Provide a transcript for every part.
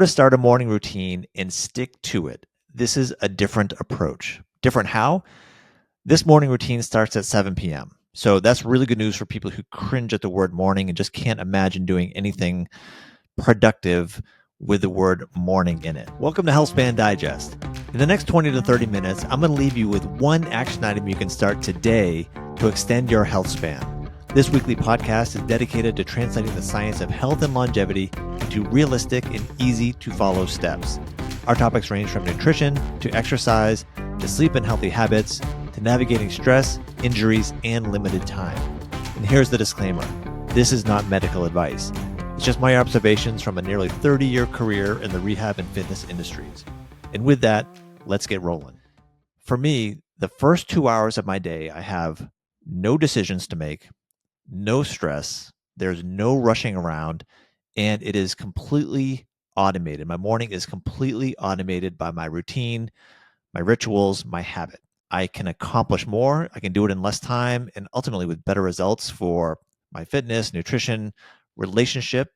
To start a morning routine and stick to it. This is a different approach. Different how? This morning routine starts at 7 p.m. So that's really good news for people who cringe at the word morning and just can't imagine doing anything productive with the word morning in it. Welcome to Healthspan Digest. In the next 20 to 30 minutes, I'm going to leave you with one action item you can start today to extend your health span. This weekly podcast is dedicated to translating the science of health and longevity into realistic and easy to follow steps. Our topics range from nutrition to exercise to sleep and healthy habits to navigating stress, injuries, and limited time. And here's the disclaimer. This is not medical advice. It's just my observations from a nearly 30-year career in the rehab and fitness industries. And with that, let's get rolling. For me, the first 2 hours of my day, I have no decisions to make, no stress, there's no rushing around, and it is completely automated. My morning is completely automated by my routine, my rituals, my habit. I can accomplish more, I can do it in less time, and ultimately with better results for my fitness, nutrition, relationship,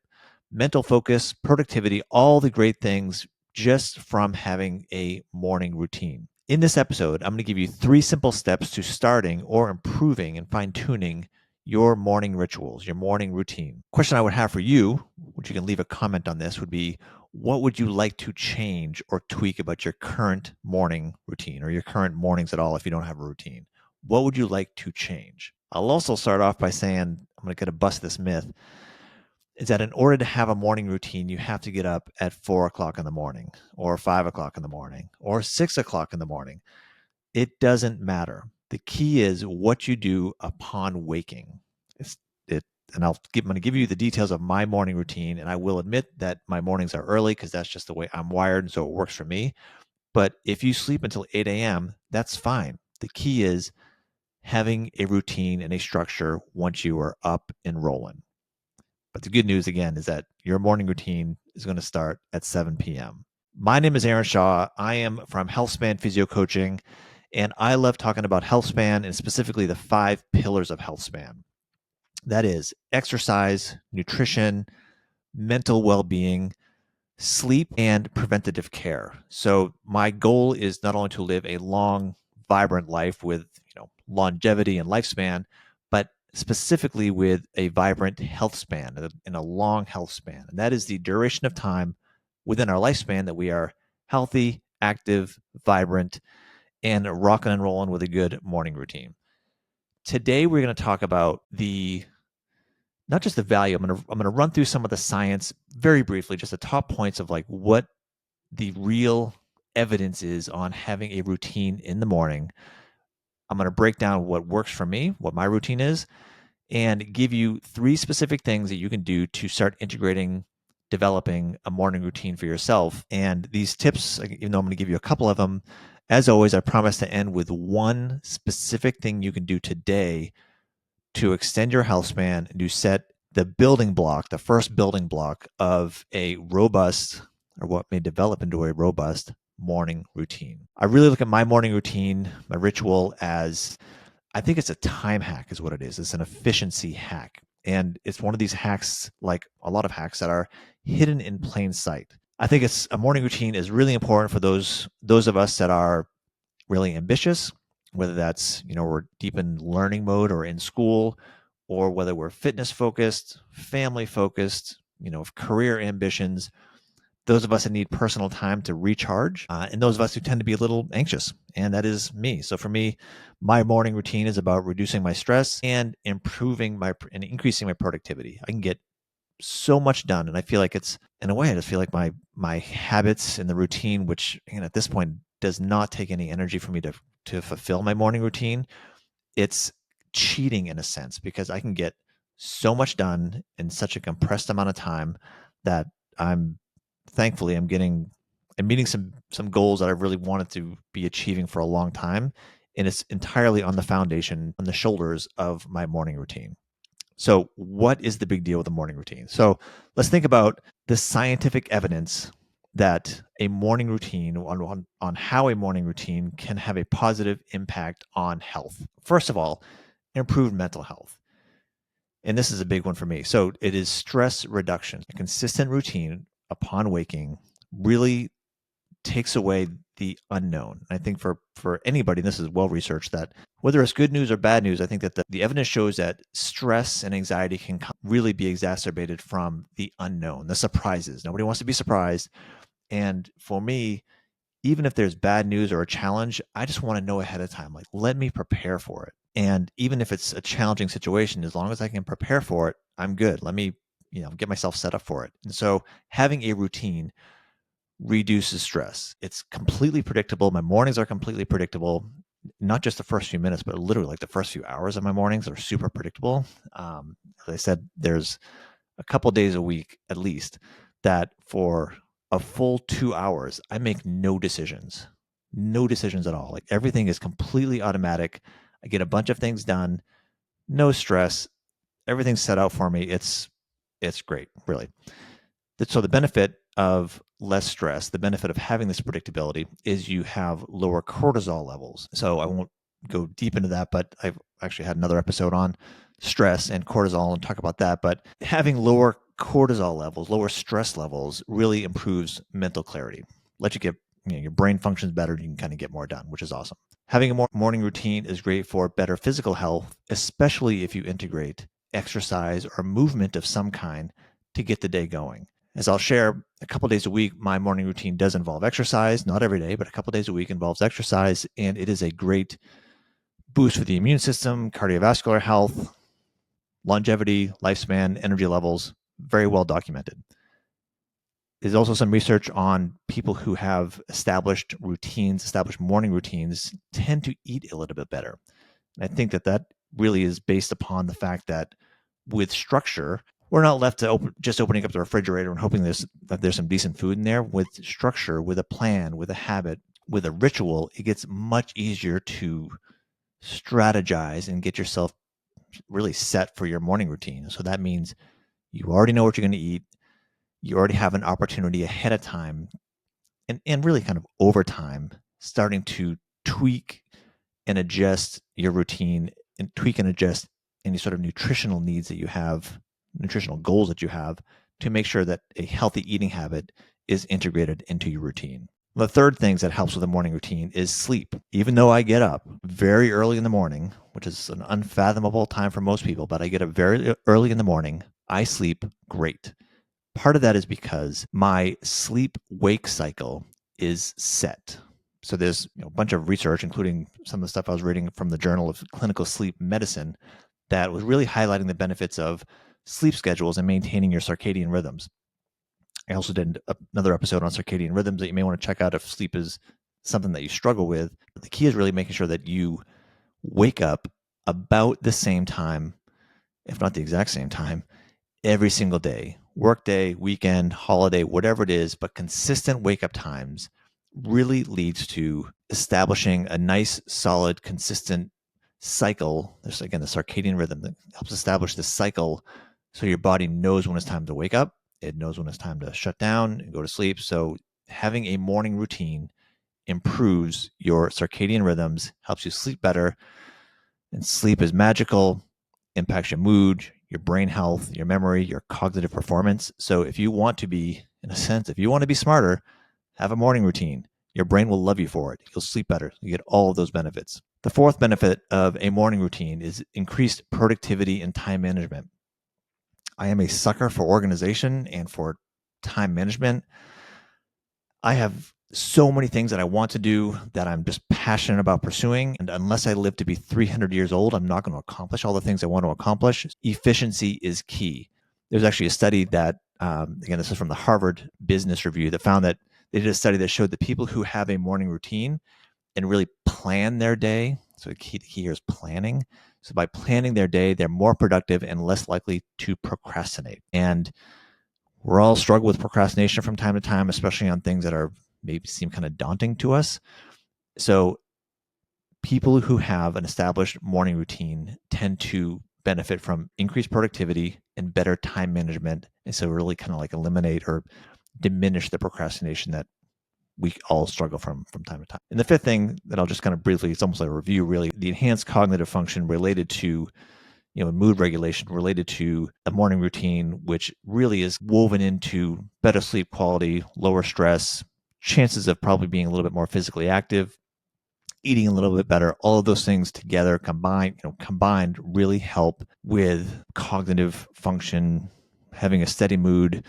mental focus, productivity, all the great things just from having a morning routine. In this episode, I'm going to give you 3 simple steps to starting or improving and fine-tuning your morning rituals, your morning routine. Question I would have for you, which you can leave a comment on this, would be, what would you like to change or tweak about your current morning routine or your current mornings at all if you don't have a routine? What would you like to change? I'll also start off by saying, I'm going to bust this myth, is that in order to have a morning routine, you have to get up at 4 o'clock in the morning or 5 o'clock in the morning or 6 o'clock in the morning. It doesn't matter. The key is what you do upon waking. And I'm going to give you the details of my morning routine. And I will admit that my mornings are early because that's just the way I'm wired. And so it works for me. But if you sleep until 8 a.m., that's fine. The key is having a routine and a structure once you are up and rolling. But the good news, again, is that your morning routine is going to start at 7 p.m. My name is Aaron Shaw. I am from Healthspan Physio Coaching, and I love talking about Healthspan and specifically the 5 pillars of Healthspan. That is exercise, nutrition, mental well-being, sleep, and preventative care. So my goal is not only to live a long, vibrant life with longevity and lifespan, but specifically with a vibrant health span and a long health span. And that is the duration of time within our lifespan that we are healthy, active, vibrant, and rocking and rolling with a good morning routine. Today, we're going to talk about not just the value. I'm going to run through some of the science very briefly, just the top points of like what the real evidence is on having a routine in the morning. I'm going to break down what works for me, what my routine is, and give you 3 specific things that you can do to start integrating, developing a morning routine for yourself. And these tips, even though I'm going to give you a couple of them, as always, I promise to end with one specific thing you can do today to extend your health span and to set the first building block of a robust, or what may develop into a robust morning routine. I really look at my morning routine, my ritual, as I think it's a time hack is what it is. It's an efficiency hack. And it's one of these hacks, like a lot of hacks, that are hidden in plain sight. I think a morning routine is really important for those of us that are really ambitious, whether that's, we're deep in learning mode or in school, or whether we're fitness focused, family focused, career ambitions, those of us that need personal time to recharge, and those of us who tend to be a little anxious, and that is me. So for me, my morning routine is about reducing my stress and increasing my productivity. I can get so much done, and I feel like in a way, I just feel like my habits and the routine, which at this point does not take any energy for me to fulfill my morning routine. It's cheating in a sense because I can get so much done in such a compressed amount of time that I'm meeting some goals that I've really wanted to be achieving for a long time. And it's entirely on the shoulders of my morning routine. So what is the big deal with the morning routine? So let's think about the scientific evidence that a morning routine on how a morning routine can have a positive impact on health. First of all, improved mental health. And this is a big one for me. So it is stress reduction. A consistent routine upon waking really takes away the unknown. I think for anybody, this is well researched, that whether it's good news or bad news, I think that the evidence shows that stress and anxiety can really be exacerbated from the unknown, the surprises. Nobody wants to be surprised. And for me, even if there's bad news or a challenge, I just want to know ahead of time. Like, let me prepare for it. And even if it's a challenging situation, as long as I can prepare for it, I'm good. Let me, get myself set up for it. And so having a routine reduces stress. It's completely predictable. My mornings are completely predictable. Not just the first few minutes, but literally like the first few hours of my mornings are super predictable. As I said, there's a couple days a week at least that for a full 2 hours, I make no decisions at all. Like everything is completely automatic. I get a bunch of things done, no stress. Everything's set out for me. It's great, really. So the benefit of less stress, the benefit of having this predictability is you have lower cortisol levels. So I won't go deep into that, but I've actually had another episode on stress and cortisol and talk about that. But having lower cortisol levels, lower stress levels really improves mental clarity. Let you get, your brain functions better. You can kind of get more done, which is awesome. Having a morning routine is great for better physical health, especially if you integrate exercise or movement of some kind to get the day going. As I'll share, a couple days a week, my morning routine does involve exercise. Not every day, but a couple days a week involves exercise. And it is a great boost for the immune system, cardiovascular health, longevity, lifespan, energy levels. Very well documented. There's also some research on people who have established morning routines, tend to eat a little bit better. And I think that really is based upon the fact that with structure, we're not left to just opening up the refrigerator and hoping that there's some decent food in there. With structure, with a plan, with a habit, with a ritual, it gets much easier to strategize and get yourself really set for your morning routine. So that means you already know what you're going to eat. You already have an opportunity ahead of time and really kind of over time, starting to tweak and adjust your routine and tweak and adjust any sort of nutritional needs that you have, nutritional goals that you have, to make sure that a healthy eating habit is integrated into your routine. The third thing that helps with a morning routine is sleep. Even though I get up very early in the morning, which is an unfathomable time for most people, but I get up very early in the morning, I sleep great. Part of that is because my sleep wake cycle is set. So there's a bunch of research, including some of the stuff I was reading from the Journal of Clinical Sleep Medicine, that was really highlighting the benefits of sleep schedules and maintaining your circadian rhythms. I also did another episode on circadian rhythms that you may want to check out if sleep is something that you struggle with. The key is really making sure that you wake up about the same time, if not the exact same time, every single day, work day, weekend, holiday, whatever it is, but consistent wake up times really leads to establishing a nice, solid, consistent cycle. There's again the circadian rhythm that helps establish this cycle so your body knows when it's time to wake up. It knows when it's time to shut down and go to sleep. So having a morning routine improves your circadian rhythms, helps you sleep better. And sleep is magical, impacts your mood, your brain health, your memory, your cognitive performance. So if you want to be, in a sense, if you want to be smarter, have a morning routine. Your brain will love you for it. You'll sleep better. You get all of those benefits. The fourth benefit of a morning routine is increased productivity and time management. I am a sucker for organization and for time management. I have so many things that I want to do that I'm just passionate about pursuing. And unless I live to be 300 years old, I'm not going to accomplish all the things I want to accomplish. Efficiency is key. There's actually a study that, again, this is from the Harvard Business Review, that found that they did a study that showed that people who have a morning routine and really plan their day, so the key here is planning. So by planning their day, they're more productive and less likely to procrastinate. And we're all struggle with procrastination from time to time, especially on things that are maybe seem kind of daunting to us. So people who have an established morning routine tend to benefit from increased productivity and better time management. And so really kind of like eliminate or diminish the procrastination that we all struggle from time to time. And the fifth thing that I'll just kind of briefly, it's almost like a review really, the enhanced cognitive function related to mood regulation related to a morning routine, which really is woven into better sleep quality, lower stress, chances of probably being a little bit more physically active, eating a little bit better. All of those things together combined really help with cognitive function, having a steady mood,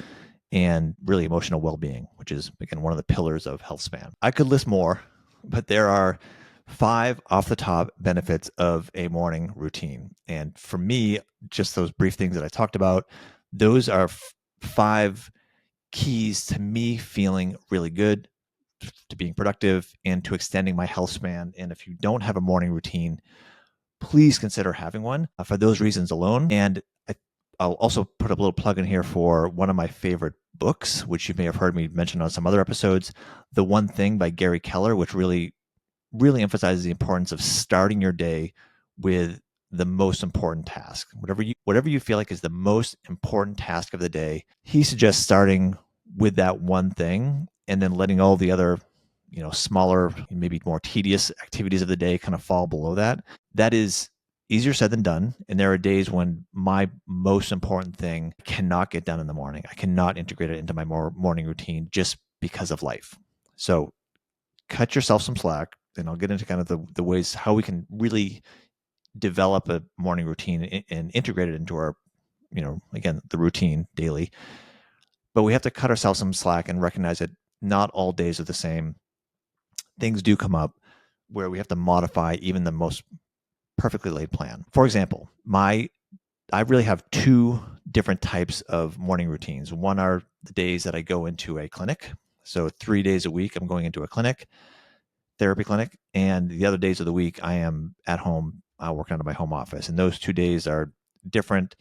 and really emotional well-being, which is, again, one of the pillars of Healthspan. I could list more, but there are 5 off the top benefits of a morning routine. And for me, just those brief things that I talked about, those are 5 keys to me feeling really good, to being productive, and to extending my health span. And if you don't have a morning routine, please consider having one for those reasons alone. And I'll also put a little plug in here for one of my favorite books, which you may have heard me mention on some other episodes, The One Thing by Gary Keller, which really emphasizes the importance of starting your day with the most important task. Whatever you feel like is the most important task of the day, he suggests starting with that one thing and then letting all the other, smaller, maybe more tedious activities of the day kind of fall below that. That is easier said than done. And there are days when my most important thing cannot get done in the morning. I cannot integrate it into my morning routine just because of life. So cut yourself some slack, and I'll get into kind of the ways how we can really develop a morning routine and integrate it into our, again, the routine daily. But we have to cut ourselves some slack and recognize that not all days are the same. Things do come up where we have to modify even the most perfectly laid plan. For example, I really have 2 different types of morning routines. One are the days that I go into a clinic. So 3 days a week, I'm going into a clinic, therapy clinic, and the other days of the week I am at home working out of my home office. And those 2 days are different.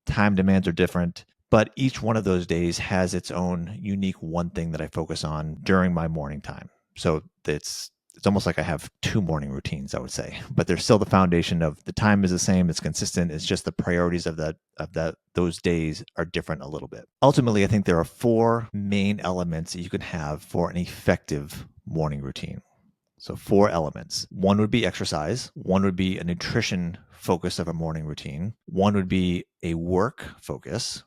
Time demands are different, but each one of those days has its own unique one thing that I focus on during my morning time. So it's almost like I have 2 morning routines, I would say, but there's still the foundation of the time is the same, it's consistent. It's just the priorities of those days are different a little bit. Ultimately, I think there are 4 main elements that you can have for an effective morning routine. So 4 elements. One would be exercise. One would be a nutrition focus of a morning routine. One would be a work focus.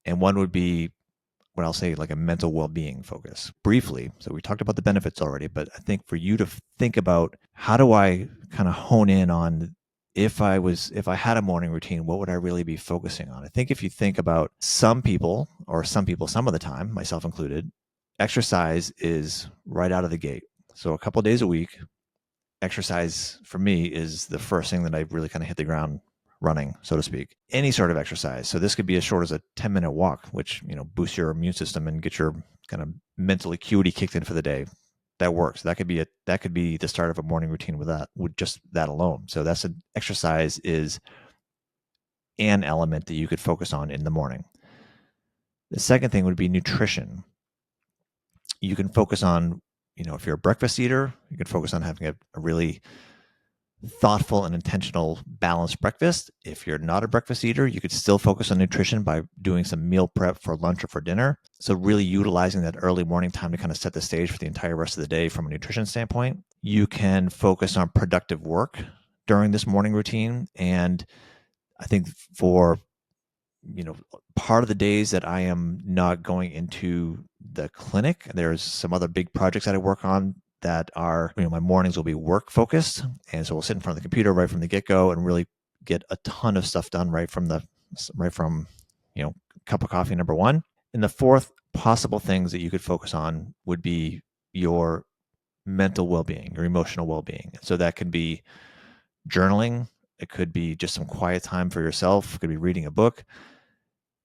And one would be what I'll say like a mental well-being focus. Briefly, so we talked about the benefits already, but I think for you to think about how do I kind of hone in on if I had a morning routine, what would I really be focusing on? I think if you think about some people some of the time, myself included, exercise is right out of the gate. So a couple of days a week, exercise for me is the first thing that I really kind of hit the ground running, so to speak. Any sort of exercise. So this could be as short as a 10-minute walk, which, boosts your immune system and get your kind of mental acuity kicked in for the day. That works. That could be the start of a morning routine with just that alone. So that's an exercise is an element that you could focus on in the morning. The second thing would be nutrition. You can focus on, if you're a breakfast eater, you can focus on having a really thoughtful and intentional balanced breakfast. If you're not a breakfast eater, you could still focus on nutrition by doing some meal prep for lunch or for dinner. So really utilizing that early morning time to kind of set the stage for the entire rest of the day from a nutrition standpoint. You can focus on productive work during this morning routine. And I think for part of the days that I am not going into the clinic, there's some other big projects that I work on that are, my mornings will be work focused. And so we'll sit in front of the computer right from the get-go and really get a ton of stuff done right from cup of coffee number 1. And the 4th possible things that you could focus on would be your mental well-being, your emotional well-being. So that could be journaling. It could be just some quiet time for yourself. It could be reading a book.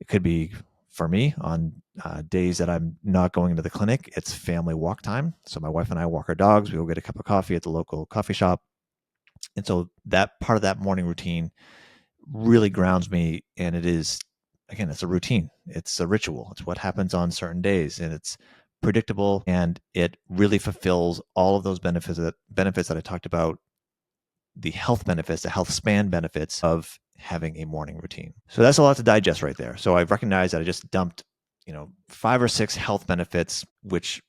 It could be, for me, on days that I'm not going into the clinic, it's family walk time. So my wife and I walk our dogs. We go get a cup of coffee at the local coffee shop. And so that part of that morning routine really grounds me. And it is, again, it's a routine. It's a ritual. It's what happens on certain days. And it's predictable. And it really fulfills all of those benefits that I talked about, the health benefits, the health span benefits of having a morning routine. So that's a lot to digest right there. So I've recognized that I just dumped, 5 or 6 health benefits, which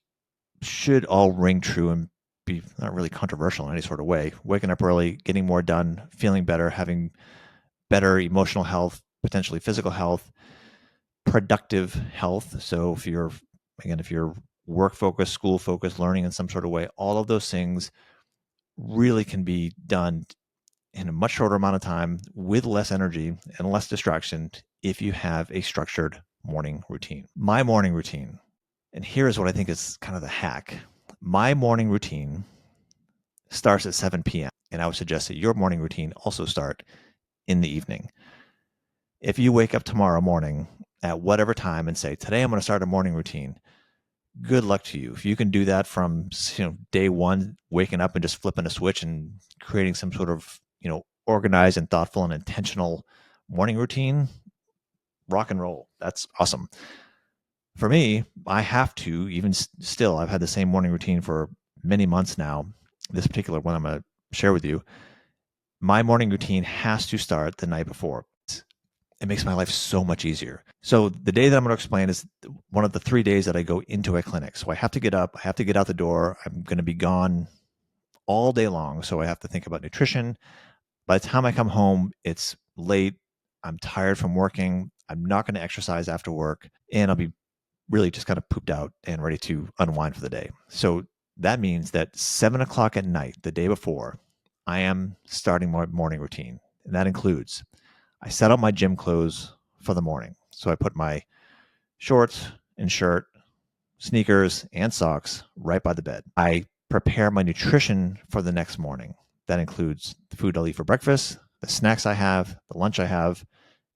should all ring true and be not really controversial in any sort of way. Waking up early, getting more done, feeling better, having better emotional health, potentially physical health, productive health. So if you're work focused, school focused, learning in some sort of way, all of those things really can be done in a much shorter amount of time with less energy and less distraction if you have a structured morning routine. My morning routine, and here is what I think is kind of the hack. My morning routine starts at 7 p.m. And I would suggest that your morning routine also start in the evening. If you wake up tomorrow morning at whatever time and say, today I'm going to start a morning routine, good luck to you. If you can do that from day one, waking up and just flipping a switch and creating some sort of organized and thoughtful and intentional morning routine, rock and roll. That's awesome. For me, I have to, even still, I've had the same morning routine for many months now. This particular one I'm going to share with you. My morning routine has to start the night before. It makes my life so much easier. So the day that I'm going to explain is one of the 3 days that I go into a clinic. So I have to get up, I have to get out the door. I'm going to be gone all day long. So I have to think about nutrition. By the time I come home, it's late. I'm tired from working. I'm not going to exercise after work. And I'll be really just kind of pooped out and ready to unwind for the day. So that means that 7 o'clock at night, the day before, I am starting my morning routine. And that includes I set out my gym clothes for the morning. So I put my shorts and shirt, sneakers, and socks right by the bed. I prepare my nutrition for the next morning. That includes the food I'll eat for breakfast, the snacks I have, the lunch I have,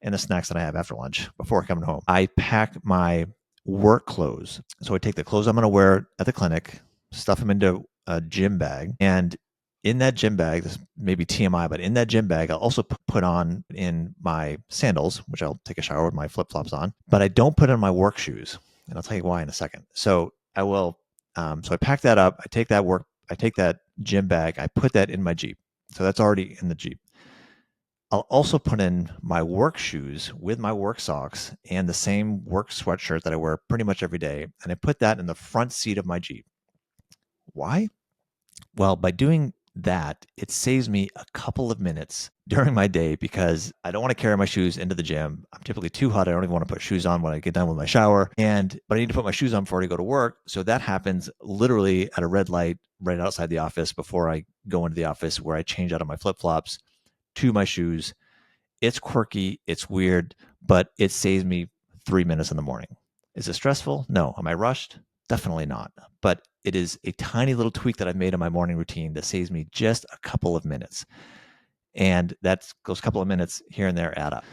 and the snacks that I have after lunch before coming home. I pack my work clothes. So I take the clothes I'm going to wear at the clinic, stuff them into a gym bag, and in that gym bag, this may be TMI, but in that gym bag, I'll also put on in my sandals, which I'll take a shower with my flip flops on, but I don't put in my work shoes. And I'll tell you why in a second. So I will, so I pack that up. I take that gym bag, I put that in my Jeep. So that's already in the Jeep. I'll also put in my work shoes with my work socks and the same work sweatshirt that I wear pretty much every day. And I put that in the front seat of my Jeep. Why? Well, by doing that, it saves me a couple of minutes during my day because I don't want to carry my shoes into the gym. I'm typically too hot. I don't even want to put shoes on when I get done with my shower. But I need to put my shoes on before I go to work. So that happens literally at a red light right outside the office before I go into the office, where I change out of my flip-flops to my shoes. It's quirky, it's weird, but it saves me 3 minutes in the morning. Is it stressful? No. Am I rushed? Definitely not. But it is a tiny little tweak that I've made in my morning routine that saves me just a couple of minutes. And those couple of minutes here and there add up.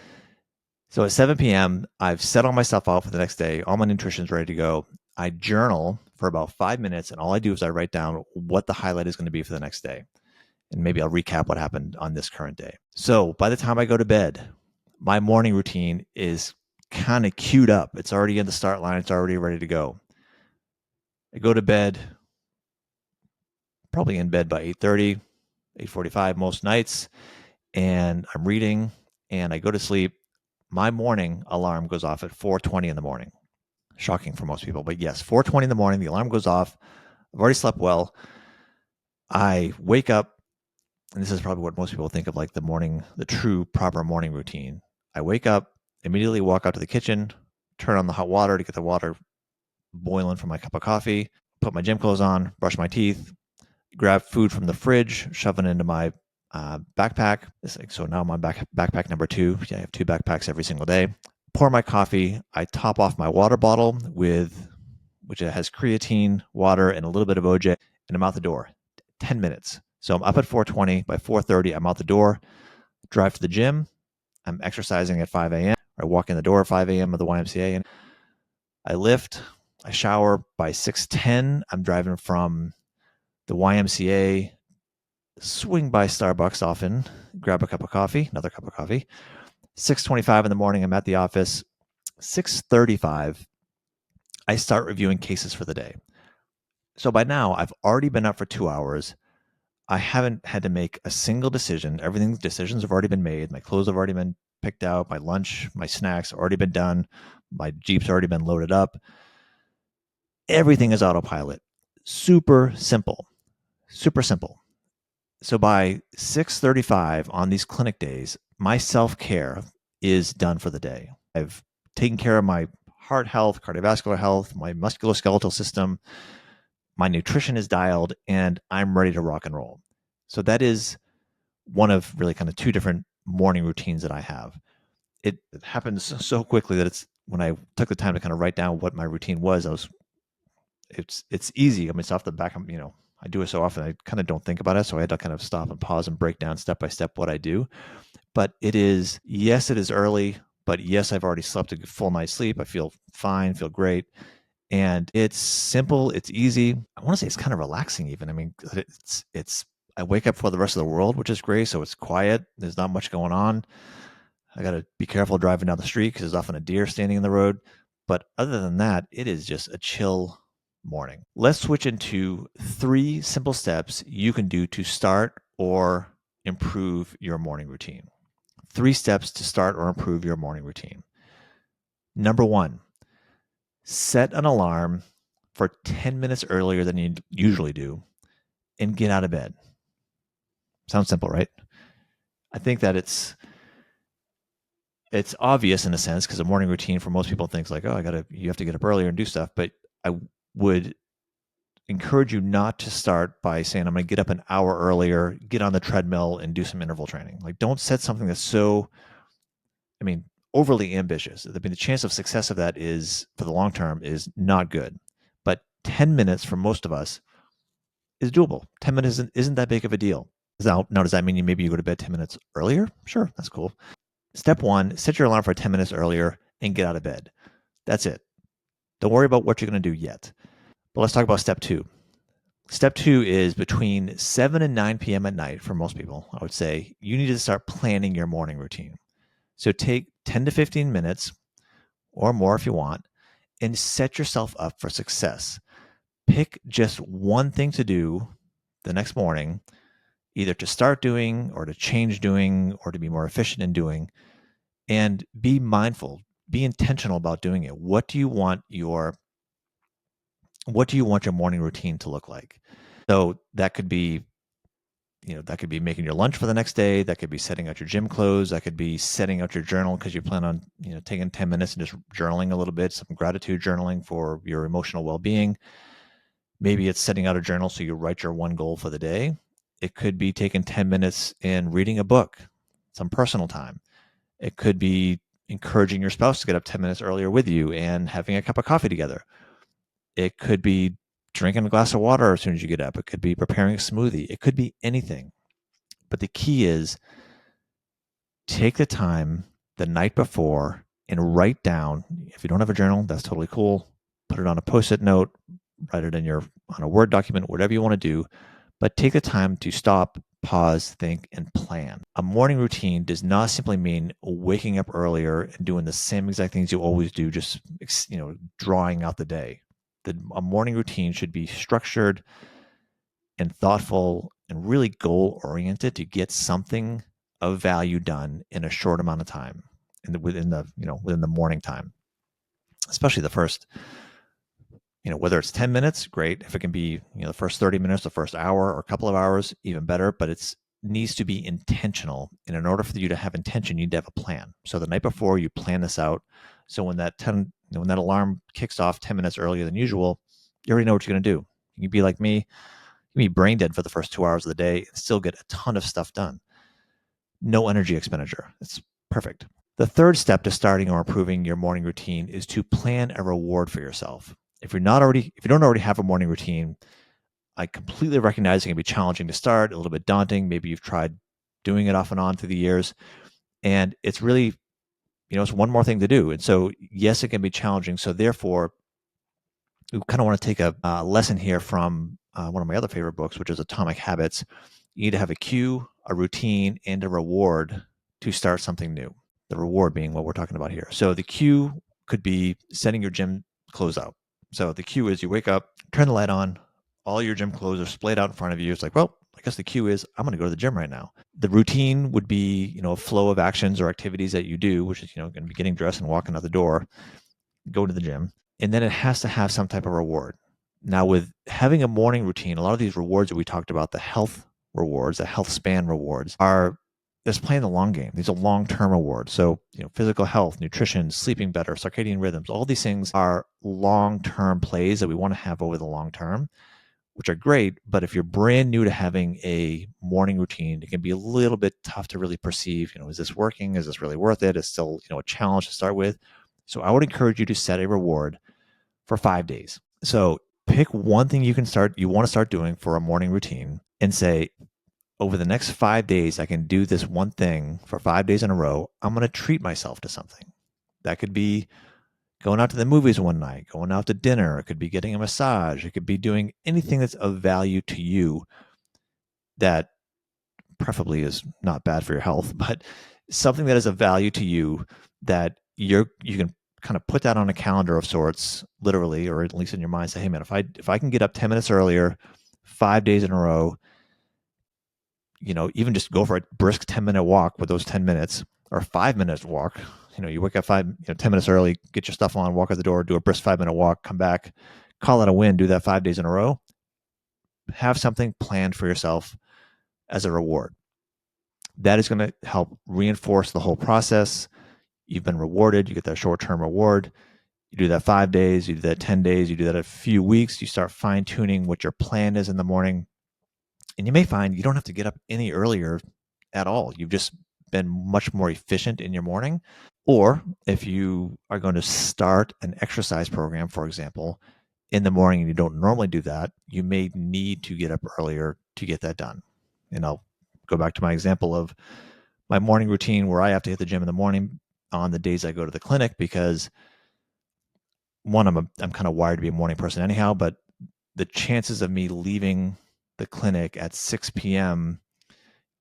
So at 7 p.m., I've set all my stuff out for the next day. All my nutrition's ready to go. I journal for about 5 minutes, and all I do is I write down what the highlight is going to be for the next day. And maybe I'll recap what happened on this current day. So by the time I go to bed, my morning routine is kind of queued up. It's already in the start line. It's already ready to go. I go to bed, probably in bed by 8:30, 8:45 most nights, and I'm reading and I go to sleep. My morning alarm goes off at 4:20 in the morning. Shocking for most people, but yes, 4:20 in the morning, the alarm goes off. I've already slept well. I wake up, and this is probably what most people think of like the true proper morning routine. I wake up, immediately walk out to the kitchen, turn on the hot water to get the water boiling for my cup of coffee, put my gym clothes on, brush my teeth, grab food from the fridge, shove it into my backpack. So now I'm on backpack number 2. I have 2 backpacks every single day. Pour my coffee. I top off my water bottle which has creatine, water, and a little bit of OJ, and I'm out the door. 10 minutes. So I'm up at 4:20. By 4:30, I'm out the door, drive to the gym. I'm exercising at 5 a.m. I walk in the door at 5 a.m. of the YMCA, and I lift. I shower. By 6:10, I'm driving from the YMCA, swing by Starbucks often, grab a cup of coffee, another cup of coffee. 6:25 in the morning, I'm at the office. 6:35, I start reviewing cases for the day. So by now, I've already been up for 2 hours. I haven't had to make a single decision. Decisions have already been made. My clothes have already been picked out. My lunch, my snacks already been done. My Jeep's already been loaded up. Everything is autopilot. Super simple. Super simple. So by 6:35 on these clinic days, my self-care is done for the day. I've taken care of my heart health, cardiovascular health, my musculoskeletal system, my nutrition is dialed, and I'm ready to rock and roll. So that is one of really kind of two different morning routines that I have. It happens so quickly that it's when I took the time to kind of write down what my routine was, it's easy. I mean, it's off the back of, I do it so often, I kind of don't think about it. So I had to kind of stop and pause and break down step by step what I do. But yes, it is early, but yes, I've already slept a full night's sleep. I feel fine, feel great. And it's simple, it's easy. I want to say it's kind of relaxing even. I mean, I wake up for the rest of the world, which is great. So it's quiet. There's not much going on. I got to be careful driving down the street because there's often a deer standing in the road. But other than that, it is just a chill morning. Let's switch into 3 simple steps you can do to start or improve your morning routine. 3 steps to start or improve your morning routine. Number 1, set an alarm for 10 minutes earlier than you usually do and get out of bed. Sounds simple, right? I think that it's obvious in a sense because a morning routine for most people thinks like, oh, you have to get up earlier and do stuff. But I would encourage you not to start by saying, I'm going to get up an hour earlier, get on the treadmill and do some interval training. Like, don't set something that's overly ambitious. I mean, the chance of success of that is, for the long term, is not good. But 10 minutes for most of us is doable. 10 minutes isn't that big of a deal. Now, does that mean maybe you go to bed 10 minutes earlier? Sure, that's cool. Step 1, set your alarm for 10 minutes earlier and get out of bed. That's it. Don't worry about what you're going to do yet. But let's talk about step 2. Step 2 is between 7 and 9 p.m. at night for most people. I would say you need to start planning your morning routine. So take 10 to 15 minutes or more if you want and set yourself up for success. Pick just one thing to do the next morning, either to start doing or to change doing or to be more efficient in doing, and be mindful, be intentional about doing it. What do you want your morning routine to look like? So that could be making your lunch for the next day. That could be setting out your gym clothes. That could be setting out your journal because you plan on, taking 10 minutes and just journaling a little bit, some gratitude journaling for your emotional well-being. Maybe it's setting out a journal so you write your one goal for the day. It could be taking 10 minutes and reading a book, some personal time. It could be encouraging your spouse to get up 10 minutes earlier with you and having a cup of coffee together. It could be drinking a glass of water as soon as you get up. It could be preparing a smoothie. It could be anything. But the key is take the time the night before and write down. If you don't have a journal, that's totally cool. Put it on a Post-it note, write it on a Word document, whatever you want to do. But take the time to stop, pause, think, and plan. A morning routine does not simply mean waking up earlier and doing the same exact things you always do, just drawing out the day. A morning routine should be structured and thoughtful and really goal oriented to get something of value done in a short amount of time within the morning time, especially the first, whether it's 10 minutes, great. If it can be, the first 30 minutes, the first hour or a couple of hours, even better, but it's needs to be intentional. And in order for you to have intention, you need to have a plan. So the night before you plan this out. So when that alarm kicks off 10 minutes earlier than usual, you already know what you're going to do. You can be like me, you can be brain dead for the first 2 hours of the day and still get a ton of stuff done. No energy expenditure. It's perfect. The third step to starting or improving your morning routine is to plan a reward for yourself. If you don't already have a morning routine, I completely recognize it can be challenging to start, a little bit daunting. Maybe you've tried doing it off and on through the years, and it's really, it's one more thing to do. And so, yes, it can be challenging. So therefore, we kind of want to take a lesson here from one of my other favorite books, which is Atomic Habits. You need to have a cue, a routine, and a reward to start something new. The reward being what we're talking about here. So the cue could be setting your gym clothes out. So the cue is you wake up, turn the light on, all your gym clothes are splayed out in front of you. It's like, well, I guess the cue is I'm going to go to the gym right now. The routine would be, a flow of actions or activities that you do, which is, going to be getting dressed and walking out the door, go to the gym. And then it has to have some type of reward. Now, with having a morning routine, a lot of these rewards that we talked about, the health rewards, the Healthspan rewards, are is playing the long game. These are long-term awards. So, physical health, nutrition, sleeping better, circadian rhythms, all these things are long-term plays that we want to have over the long term, which are great. But if you're brand new to having a morning routine, it can be a little bit tough to really perceive, is this working? Is this really worth it? It's still, a challenge to start with. So I would encourage you to set a reward for 5 days. So pick one thing you want to start doing for a morning routine and say, over the next 5 days, I can do this one thing for 5 days in a row. I'm going to treat myself to something. That could be going out to the movies one night, going out to dinner. It could be getting a massage. It could be doing anything that's of value to you that preferably is not bad for your health, but something that is of value to you that you can kind of put that on a calendar of sorts, literally, or at least in your mind, say, hey man, if I can get up 10 minutes earlier, 5 days in a row, even just go for a brisk 10-minute walk with those 10 minutes or 5 minutes walk. You wake up 10 minutes early, get your stuff on, walk out the door, do a brisk 5-minute walk, come back, call it a win, do that 5 days in a row. Have something planned for yourself as a reward. That is going to help reinforce the whole process. You've been rewarded. You get that short-term reward. You do that 5 days, you do that 10 days, you do that a few weeks. You start fine-tuning what your plan is in the morning. And you may find you don't have to get up any earlier at all. You've just been much more efficient in your morning. Or if you are going to start an exercise program, for example, in the morning and you don't normally do that, you may need to get up earlier to get that done. And I'll go back to my example of my morning routine where I have to hit the gym in the morning on the days I go to the clinic because one, I'm kind of wired to be a morning person anyhow, but the chances of me leaving the clinic at 6 p.m.,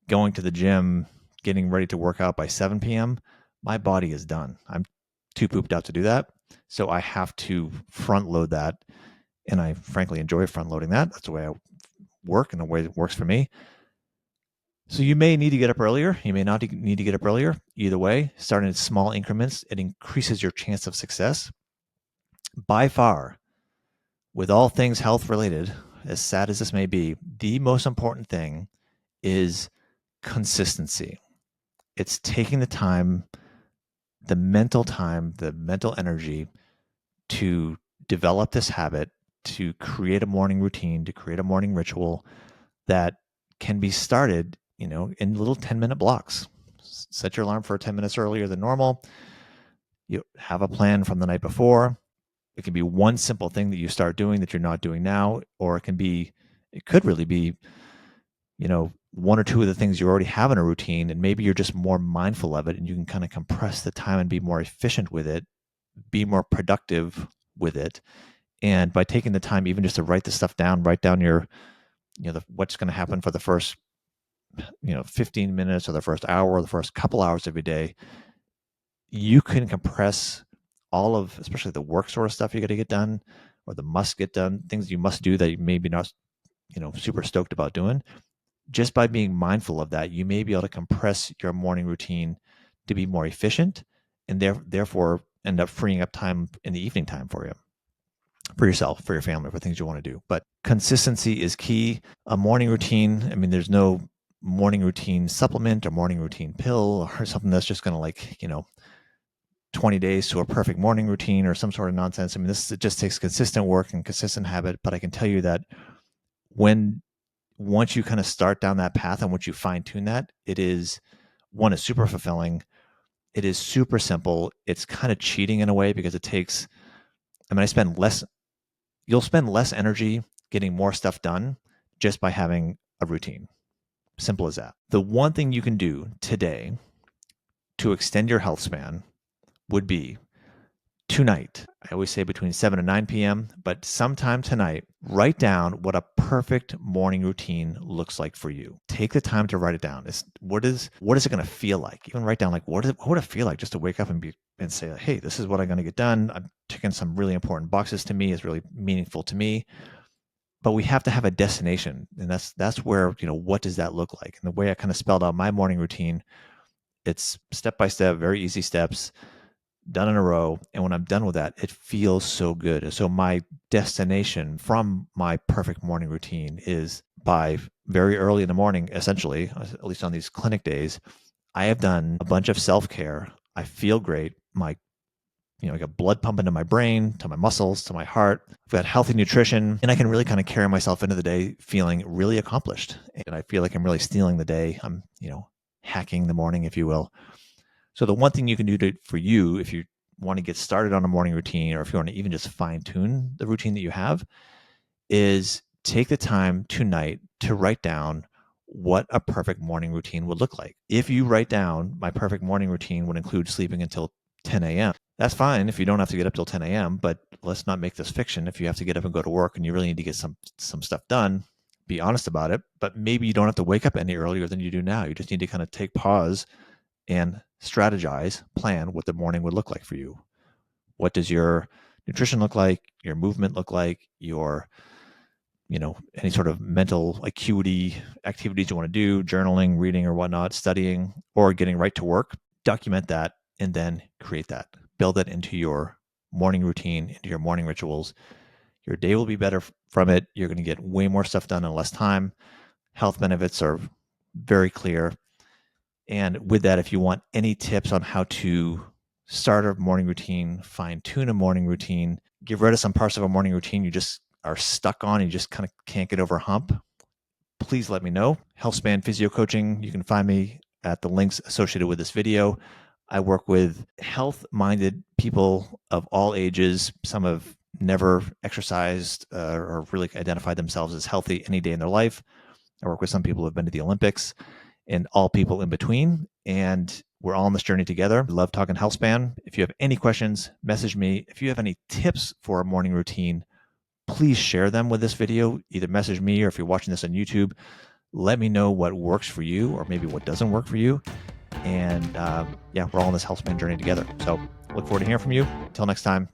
going to the gym, getting ready to work out by 7 p.m., my body is done. I'm too pooped out to do that. So I have to front load that. And I frankly enjoy front loading that. That's the way I work and the way it works for me. So you may need to get up earlier. You may not need to get up earlier. Either way, starting in small increments, it increases your chance of success. By far, with all things health related, as sad as this may be, the most important thing is consistency. It's taking the time, the mental energy to develop this habit, to create a morning routine, to create a morning ritual that can be started, in little 10-minute blocks. Set your alarm for 10 minutes earlier than normal. You have a plan from the night before. It can be one simple thing that you start doing that you're not doing now, or it could really be, one or two of the things you already have in a routine, and maybe you're just more mindful of it and you can kind of compress the time and be more efficient with it, be more productive with it. And by taking the time even just to write the stuff down, write down your, what's going to happen for the first, 15 minutes or the first hour or the first couple hours every day, you can compress all of, especially the work sort of stuff you got to get done or the must get done, things you must do that you maybe not, super stoked about doing. Just by being mindful of that, you may be able to compress your morning routine to be more efficient and therefore end up freeing up time in the evening time for you, for yourself, for your family, for things you want to do. But consistency is key. A morning routine, there's no morning routine supplement or morning routine pill or something that's just going to 20 days to a perfect morning routine or some sort of nonsense. It just takes consistent work and consistent habit. But I can tell you that once you kind of start down that path and once you fine tune that, it's super fulfilling. It is super simple. It's kind of cheating in a way because you'll spend less energy getting more stuff done just by having a routine. Simple as that. The one thing you can do today to extend your health span would be tonight. I always say between 7 and 9 p.m., but sometime tonight, write down what a perfect morning routine looks like for you. Take the time to write it down. What is it going to feel like? Even write down what would it feel like just to wake up and say, hey, this is what I'm going to get done. I'm ticking some really important boxes to me. It's really meaningful to me. But we have to have a destination, and that's where, what does that look like? And the way I kind of spelled out my morning routine, it's step by step, very easy steps, done in a row. And when I'm done with that, it feels so good. And so my destination from my perfect morning routine is by very early in the morning, essentially, at least on these clinic days, I have done a bunch of self-care. I feel great. I got blood pumping to my brain, to my muscles, to my heart. I've got healthy nutrition, and I can really kind of carry myself into the day feeling really accomplished. And I feel like I'm really stealing the day. I'm, hacking the morning, if you will. So the one thing you can do for you, if you want to get started on a morning routine, or if you want to even just fine tune the routine that you have, is take the time tonight to write down what a perfect morning routine would look like. If you write down, my perfect morning routine would include sleeping until 10 a.m., that's fine if you don't have to get up till 10 a.m., but let's not make this fiction. If you have to get up and go to work and you really need to get some stuff done, be honest about it. But maybe you don't have to wake up any earlier than you do now. You just need to kind of take pause and strategize, plan what the morning would look like for you. What does your nutrition look like? Your movement look like? Your any sort of mental acuity activities you want to do, journaling, reading or whatnot, studying, or getting right to work. Document that and then create that. Build that into your morning routine, into your morning rituals. Your day will be better from it. You're going to get way more stuff done in less time. Health benefits are very clear. And with that, if you want any tips on how to start a morning routine, fine tune a morning routine, get rid of some parts of a morning routine you just are stuck on, and you just kind of can't get over a hump, please let me know. Healthspan Physio Coaching, you can find me at the links associated with this video. I work with health-minded people of all ages. Some have never exercised or really identified themselves as healthy any day in their life. I work with some people who have been to the Olympics and all people in between. And we're all on this journey together. I love talking Healthspan. If you have any questions, message me. If you have any tips for a morning routine, please share them with this video. Either message me, or if you're watching this on YouTube, let me know what works for you or maybe what doesn't work for you. And we're all on this Healthspan journey together. So look forward to hearing from you. Until next time,